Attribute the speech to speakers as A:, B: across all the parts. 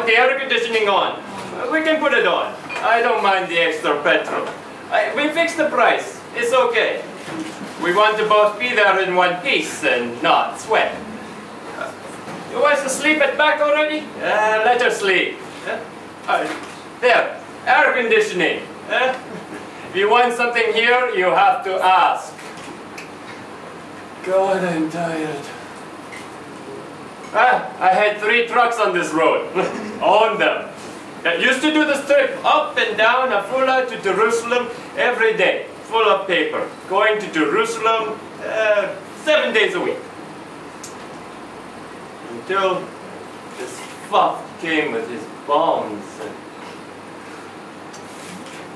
A: The air conditioning on. We can put it on. I don't mind the extra petrol. We fixed the price. It's okay. We want to both be there in one piece and not sweat. You want to sleep at back already? Let her sleep. There, air conditioning. If you want something here, you have to ask. God, I'm tired. I had 3 trucks on this road. Owned them. I used to do the trip up and down Afula to Jerusalem every day. Full of paper. Going to Jerusalem 7 days a week. Until this fuck came with his bombs.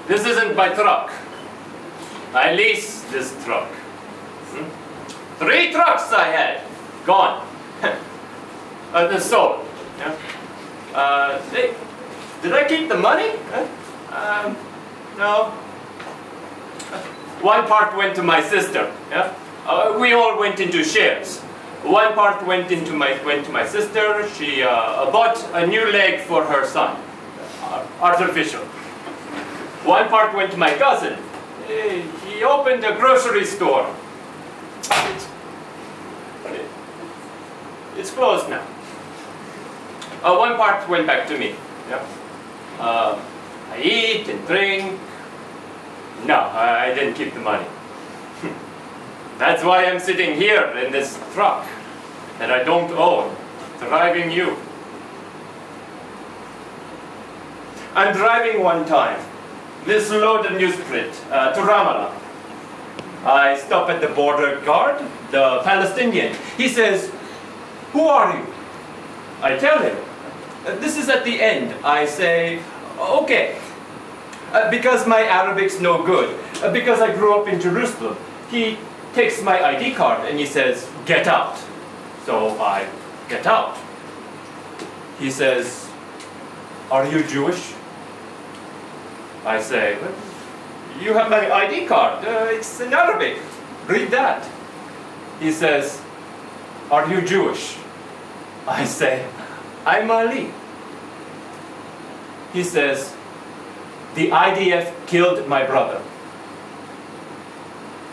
A: This isn't my truck. I lease this truck. 3 trucks I had. Gone. They're sold. Did I keep the money? No. One part went to my sister. We all went into shares. One part went to my sister. She bought a new leg for her son, artificial. One part went to my cousin. He opened a grocery store. It's closed now. One part went back to me. I eat and drink. No, I didn't keep the money. That's why I'm sitting here in this truck that I don't own, driving you. I'm driving one time, this load of newsprint to Ramallah. I stop at the border guard, the Palestinian. He says, "Who are you?" I tell him. This is at the end. I say, "Okay." Because my Arabic's no good. Because I grew up in Jerusalem. He takes my ID card and he says, "Get out." So I get out. He says, "Are you Jewish?" I say, "Well, you have my ID card. It's in Arabic. Read that." He says, "Are you Jewish?" I say, "I'm Ali." He says, "The IDF killed my brother.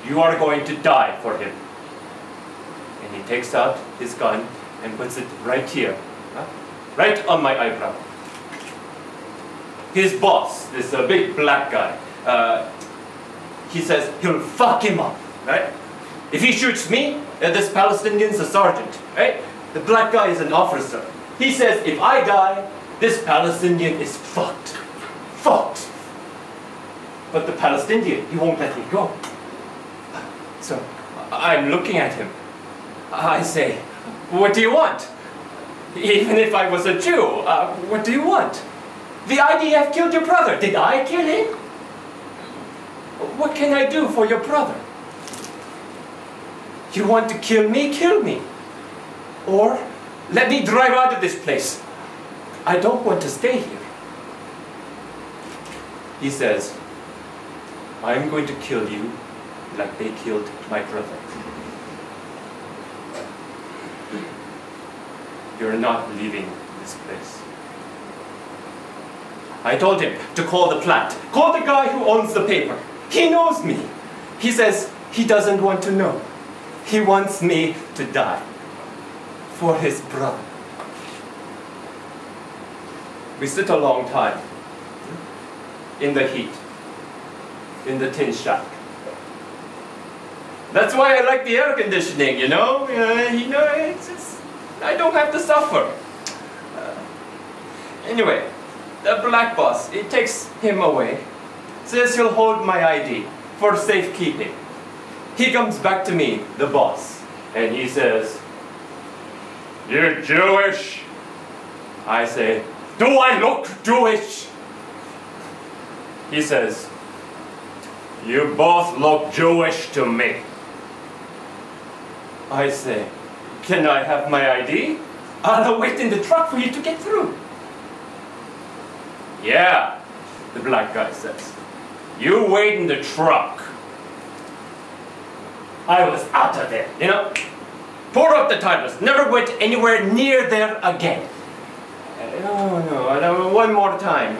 A: You are going to die for him." And he takes out his gun and puts it right here, right on my eyebrow. His boss, this big black guy, he says he'll fuck him up, right? If he shoots me, this Palestinian's a sergeant, right? The black guy is an officer. He says if I die, this Palestinian is fucked. Fucked. But the Palestinian, he won't let me go. So I'm looking at him. I say, "What do you want?" Even if I was a Jew, what do you want? The IDF killed your brother. Did I kill him? What can I do for your brother? You want to kill me? Kill me. Or let me drive out of this place. I don't want to stay here. He says, "I'm going to kill you like they killed my brother. You're not leaving this place." I told him to call the plant. Call the guy who owns the paper. He knows me. He says he doesn't want to know. He wants me to die for his brother. We sit a long time in the heat, in the tin shack. That's why I like the air conditioning, you know? I don't have to suffer. Anyway, the black boss, he takes him away, says he'll hold my ID for safekeeping. He comes back to me, the boss, and he says, "You're Jewish?" I say, "Do I look Jewish?" He says, "You both look Jewish to me." I say, can I have my ID? I'll wait in the truck for you to get through. Yeah, the black guy says. You wait in the truck. I was out of there, you know. Tore up the titles, never went anywhere near there again. No, one more time.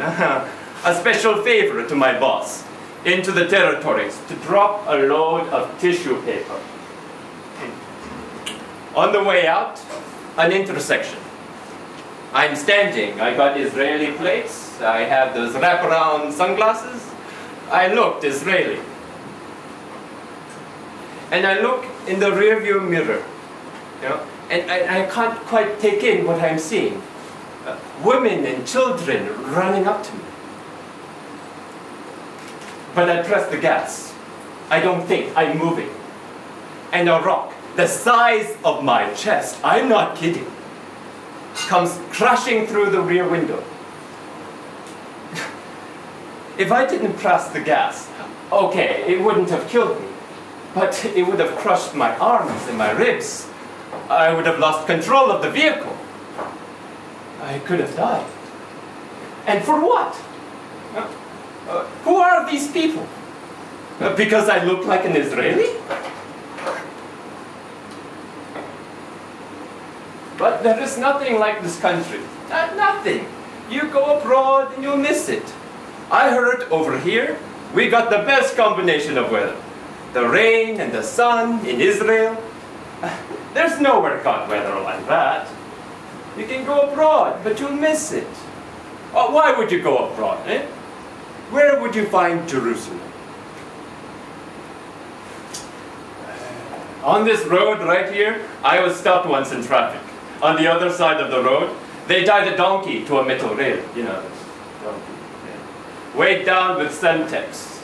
A: A special favor to my boss. Into the territories to drop a load of tissue paper. On the way out, an intersection. I'm standing. I got Israeli plates. I have those wraparound sunglasses. I looked Israeli. And I look in the rearview mirror, you know, and I can't quite take in what I'm seeing. Women and children running up to me. But I press the gas. I don't think, I'm moving. And a rock, the size of my chest, I'm not kidding, comes crashing through the rear window. If I didn't press the gas, okay, it wouldn't have killed me, but it would have crushed my arms and my ribs. I would have lost control of the vehicle. I could have died. And for what? Who are these people? Because I look like an Israeli? But there is nothing like this country. Nothing. You go abroad and you'll miss it. I heard over here, we got the best combination of weather. The rain and the sun in Israel. There's nowhere got weather like that. You can go abroad, but you'll miss it. Why would you go abroad, eh? Where would you find Jerusalem? On this road right here, I was stopped once in traffic. On the other side of the road, they tied a donkey to a metal rail. You know, donkey. Yeah. Weighed down with Semtex.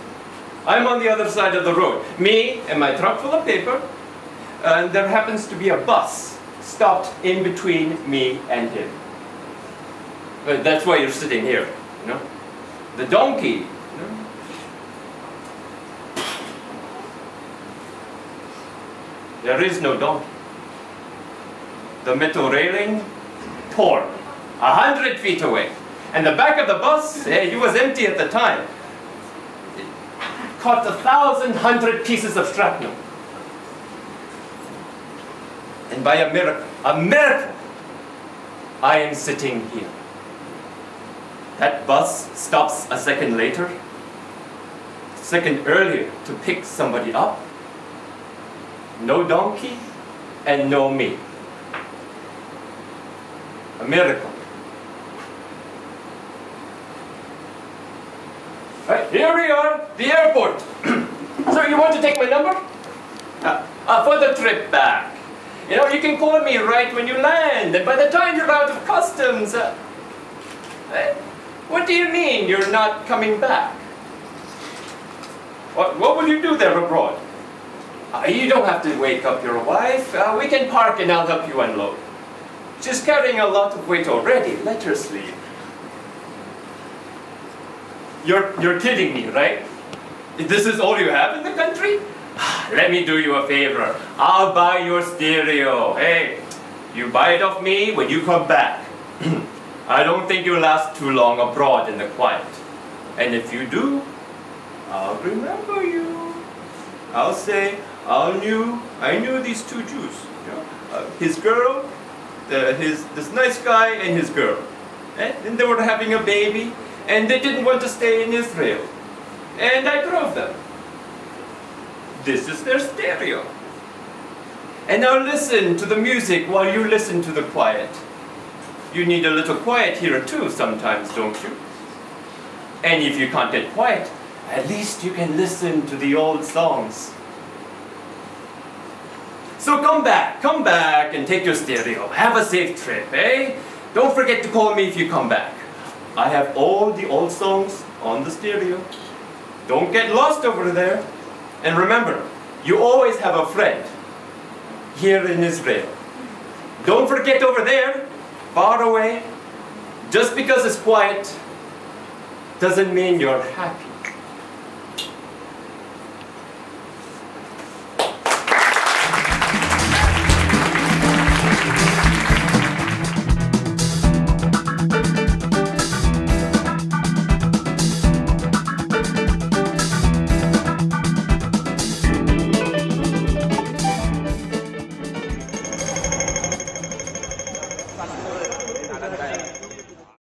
A: I'm on the other side of the road. Me and my truck full of paper, and there happens to be a bus stopped in between me and him. But that's why you're sitting here, you know. The donkey, you know. There is no donkey. The metal railing torn 100 feet away. And the back of the bus, it was empty at the time. It caught 1,100 pieces of shrapnel. And by a miracle, I am sitting here. That bus stops a second later, a second earlier to pick somebody up. No donkey and no me. A miracle. Right, here we are, the airport. So you want to take my number? For the trip back. You know, you can call me right when you land, and by the time you're out of customs, what do you mean you're not coming back? What will you do there abroad? You don't have to wake up your wife. We can park and I'll help you unload. She's carrying a lot of weight already. Let her sleep. You're kidding me, right? This is all you have in the country? Let me do you a favor. I'll buy your stereo. Hey, you buy it off me when you come back. I don't think you'll last too long abroad in the quiet. And if you do, I'll remember you. I'll say, I knew these two Jews. You know? His girl, this nice guy and his girl. And they were having a baby, and they didn't want to stay in Israel. And I drove them. This is their stereo. And now listen to the music while you listen to the quiet. You need a little quiet here too sometimes, don't you? And if you can't get quiet, at least you can listen to the old songs. So come back and take your stereo. Have a safe trip, eh? Don't forget to call me if you come back. I have all the old songs on the stereo. Don't get lost over there. And remember, you always have a friend here in Israel. Don't forget over there, far away, just because it's quiet doesn't mean you're happy.